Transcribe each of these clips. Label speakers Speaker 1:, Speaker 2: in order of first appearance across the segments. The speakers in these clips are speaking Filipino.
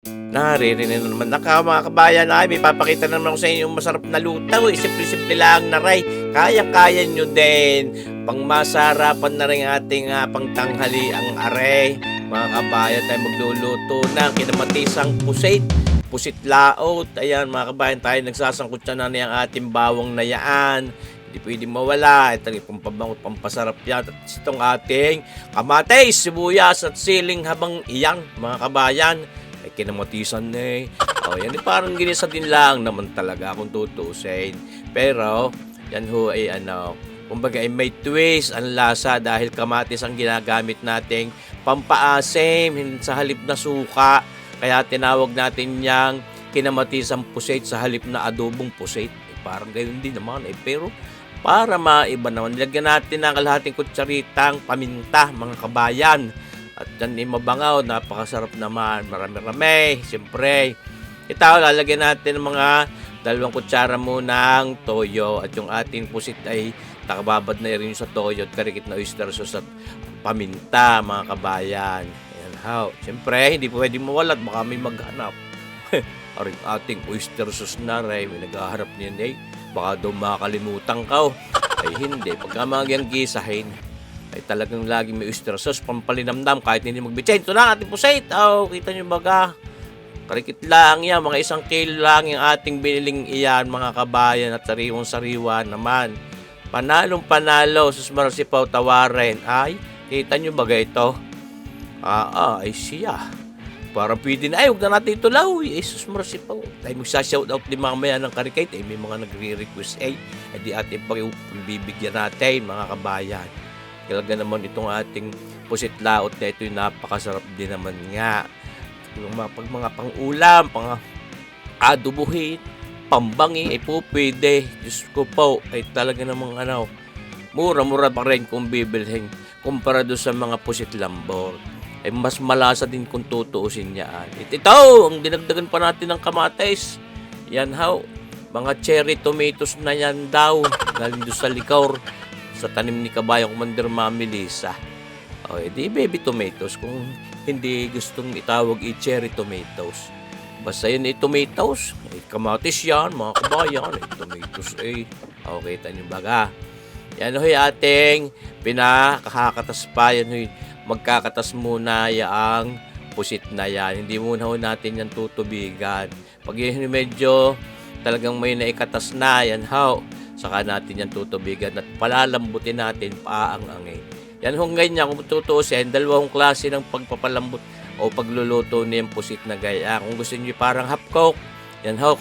Speaker 1: Naririnig na naman mga kabayan, ay may papakita naman ako sa inyo yung masarap na lutaw, simple-simple lang na ray. Kayang-kaya nyo din, pangmasarapan na rin ating pangtanghali ang aray. Mga kabayan, tayo magluluto ng kinamatisang pusit laot. Ayan mga kabayan, tayo nagsasangkot siya na niyang ating bawang na yaan. Hindi pwedeng mawala, ito yung pampasarap yan. At itong ating kamatis, sibuyas at siling habang iyang mga kabayan. Ay kinamatisan na yan parang ginisa din lang naman talaga kung tutusin. Pero, yan ho ay kumbaga ay may twist ang lasa dahil kamatis ang ginagamit nating pampaasim sa halip na suka. Kaya tinawag natin yang kinamatisang pusit sa halip na adobong pusit. Parang gayon din naman pero para maiba naman, nilagyan natin ng kalahating kutsaritang paminta mga kabayan. At yan ay mabangaw, napakasarap naman, marami-rami, siyempre. Ito, lalagyan natin ng mga 2 kutsara muna ng toyo at yung ating pusit ay nakababad na rin sa toyo at karikit na oyster sauce at paminta, mga kabayan. Ayan, how. Siyempre, hindi pwedeng mawala at baka may maghanap. Aring ating oyster sauce na rin, may naghaharap niyan baka daw makakalimutan ka. Ay hindi, pagka mga gisahin, ay talagang laging may oyster sauce, pampalinamnam kahit hindi magbitsin. Ito na ating pusit. Kita nyo baga. Karikit lang yan, mga 1 kilo lang yung ating biniling iyan, mga kabayan, at sariwang-sariwa naman. Panalong panalo, susmarasipaw tawarin. Ay, kita nyo baga ito? Ay siya. Para pwede na, huwag na natin ito law. Susmarasipaw. Tayo magsashoutout din mamaya ng karikate. May mga nagre-request di ating pagbibigyan natin, mga kabayan. Talaga naman itong ating pusit laot na ito yung napakasarap din naman nga. Yung mga pang-ulam, adobuhin, pambangi, ay po pwede. Diyos ko po, ay talaga namang mura-mura pa rin kung bibilhin kumpara doon sa mga pusit lambor. Ay mas malasa din kung tutuusin niya. Ito, ang dinagdagan pa natin ng kamatis. Yan how, mga cherry tomatoes na yan daw. Galing doon sa likaw sa tanim ni Kabayang Commander Mami Lisa. Di baby tomatoes kung hindi gustong itawag cherry tomatoes. Basta yun tomatoes. Kamatis yan, mga kabayan. Tomatoes okay, tanyo baga. Yan ho'y ating pinakakatas pa. Yan ho'y magkakatas muna yung pusit na yan. Hindi muna ho natin yan tutubigan. Pag yun medyo talagang may naikatas na yan how, saka natin yan tutubigan at palalambutin natin paang-angin. Yan hong ganyan, kung tutuusin, 2 klase ng pagpapalambot o pagluluto niyang pusit na gaya. Kung gusto niyo parang half cook, yan ho,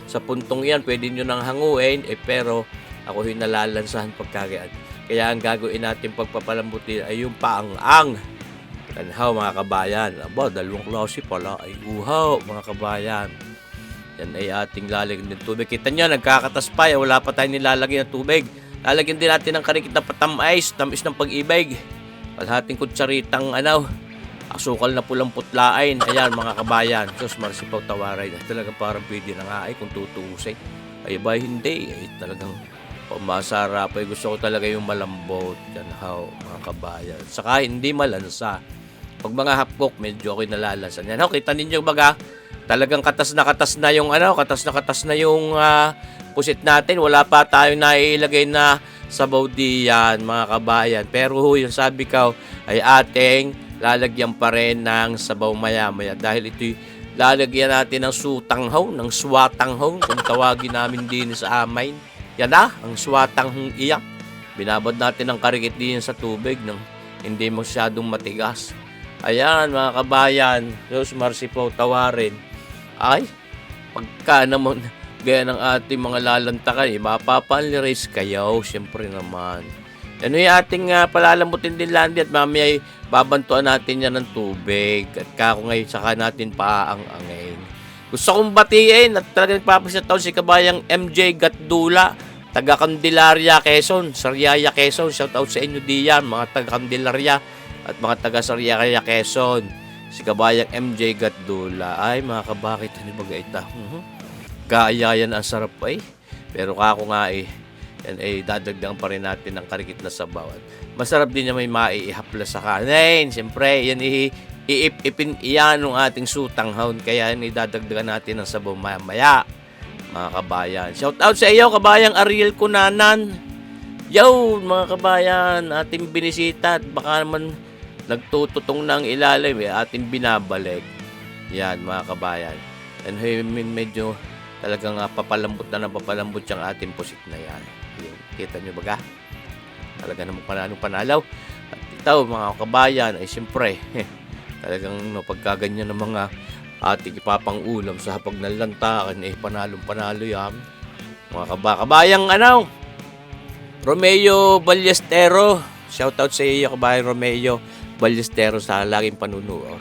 Speaker 1: sa puntong yan, pwede niyo nang hanguin, pero ako yung nalalansahan pagkagayaan. Kaya ang gagawin natin pagpapalambutin ay yung paang-ang. Yan ho, mga kabayan. 2 klase pala ay uhaw, mga kabayan. Yan ay ating lalagyan ng tubig. Kita nyo, nagkakatas pa. Wala pa tayong nilalagyan ng tubig. Lalagyan din natin ng karikit na tamis ng pag-ibig. Kalahating kutsaritang asukal na pulang putlain. Ayan mga kabayan. Sus, marasipaw tawaray. Talagang parang pwede na nga kung tutusin. Ay ba hindi. Talagang masarap. Gusto ko talaga yung malambot. Yan how, mga kabayan. Saka hindi malansa. Pag mga hapkok, medyo ako'y nalalansan. Yan how, kita ninyo baga. Talagang katas na yung katas na yung pusit natin. Wala pa tayong nailagay na sabaw diyan, mga kabayan. Pero yung sabi ko ay ating lalagyan pa rin ng sabaw maya-maya dahil ito'y lalagyan natin ng sutanghaw, ng swatanghaw kung tawagin namin din sa amin. Yan ang swatanghong iyak. Binabad natin ng karikit din sa tubig nang hindi masyadong matigas. Ayan mga kabayan, Diyos marsipaw tawarin. Ay, pagka naman gaya ng ating mga lalantakan, mapapanliris kayo, siyempre naman. Ano yung ating palalambutin din landi at mamaya babantuan natin yan ng tubig at kako ngayon saka natin paang-angin. Gusto kong batiin at talagang papasitaw si Kabayang MJ Gatdula, taga Candelaria, Quezon, Sariaya, Quezon. Shout out sa inyo diyan, mga taga Candelaria at mga taga Sariaya, Quezon. Si Kabayang MJ Gatdula. Ay, mga kabakit, ano ba gaita? Kaayayan ang sarap pero kako nga yan dadagdagan pa rin natin ng karikit na sabaw. Masarap din na may maihapla sa kanin. Siyempre, yan iip-ipin iyan ng ating sutanghon. Kaya idadagdagan natin ng sabaw maya, mga kabayan. Shout out sa iyo, kabayang Ariel Cunanan. Yo, mga kabayan, ating binisita at baka naman nagtututong ng ilalim, ating binabalik. Yan, mga kabayan. And medyo talagang papalambot yung ating pusit na yan. Yun, kita nyo baga? Talaga namang panalaw. At ito, mga kabayan, ay siyempre, talagang pagkaganyan ng mga ating ipapang-ulam sa hapag ng lantakan, panalong-panalo yan. Mga kabayang Romeo Ballestero. Shoutout sa iyo, kabayang Romeo Ballestero, sa laging panunuot.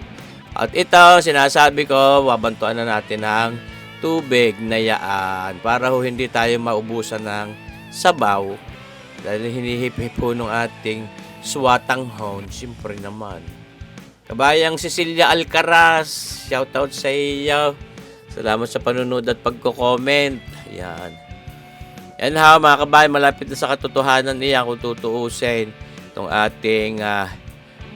Speaker 1: At ito, sinasabi ko, babantuan na natin ng tubig na yaan para hindi tayo maubusan ng sabaw. Dahil hinihip-hip po ng ating suwatanghon, siyempre naman. Kabayang Cecilia Alcaraz, shoutout sa iyo. Salamat sa panunod at pagko-comment. Yan. Yan mga kabayan, malapit na sa katotohanan niya kung tutuusin itong ating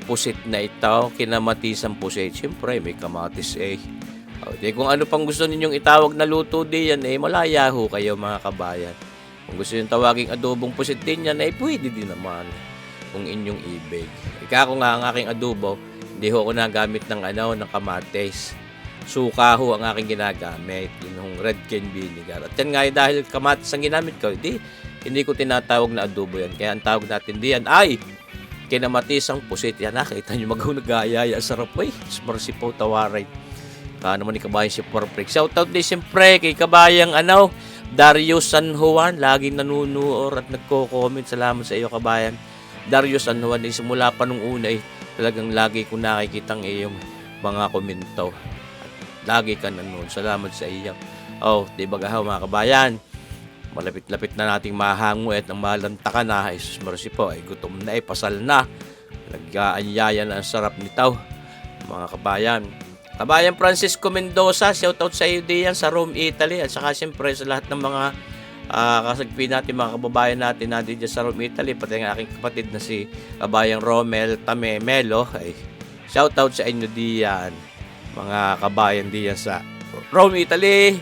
Speaker 1: pusit na ito, kinamatisang pusit. Siyempre, may kamatis kung ano pang gusto ninyong itawag na luto diyan, malaya ho kayo, mga kabayan. Kung gusto nyo tawaging adobong pusit din yan, pwede din naman kung inyong ibig. Ako nga ang aking adobo, hindi ho ako nagamit ng kamatis. Suka ho ang aking ginagamit, yung red cane vinegar. At yan nga dahil kamatis ang ginamit ko, hindi ko tinatawag na adobo yan. Kaya ang tawag natin diyan ay kinamatisang pusit. Yan, nakita nyo nag-ayaya. Sarap Mercy po, tawaray. Naman ni kabayang si Perfect. Shoutout din siyempre kay kabayang Darius San Juan, laging nanunood at nagko-comment. Salamat sa iyo, kabayan Darius San Juan. Simula pa nung una talagang lagi ko nakikitang iyong mga komento. At lagi ka nanonood. Salamat sa iyo. Diba mga kabayan, malapit-lapit na nating mahango at ang malantakan na. Jesus mercy po, gutom na pasal na. Nag-aanyaya na ang sarap nito, mga kabayan. Kabayan Francisco Mendoza, shoutout sa iyo diyan sa Rome, Italy. At saka siyempre sa lahat ng mga kasagpi natin, mga kababayan natin dyan sa Rome, Italy. Pati ang aking kapatid na si kabayang Romel Tamemelo. Shoutout sa inyo diyan, mga kabayan diyan sa Rome, Italy.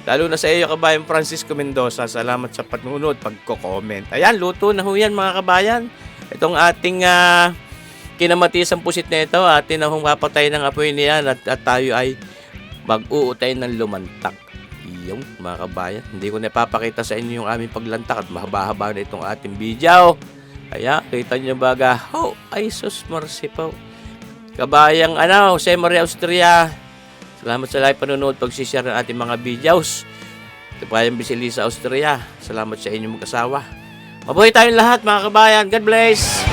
Speaker 1: Lalo na sa iyo, kabayan Francisco Mendoza. Salamat sa panunod, pagko-comment. Ayan, luto na ho yan, mga kabayan. Itong ating kinamatisang pusit na ito, atin na papatay ng apoy niyan at tayo ay mag-uutay ng lumantak. Yung mga kabayan, hindi ko napapakita sa inyo yung aming paglantak at mahaba-haba na itong ating video. Kaya, kita nyo baga, ay sus, mercy po. Kabayang Jose Maria Austria, salamat sa live panonood, pag-share ng ating mga videos. Kabayang Bisilisa Austria, salamat sa inyong mag-asawa. Mabuhay tayong lahat, mga kabayan. God bless!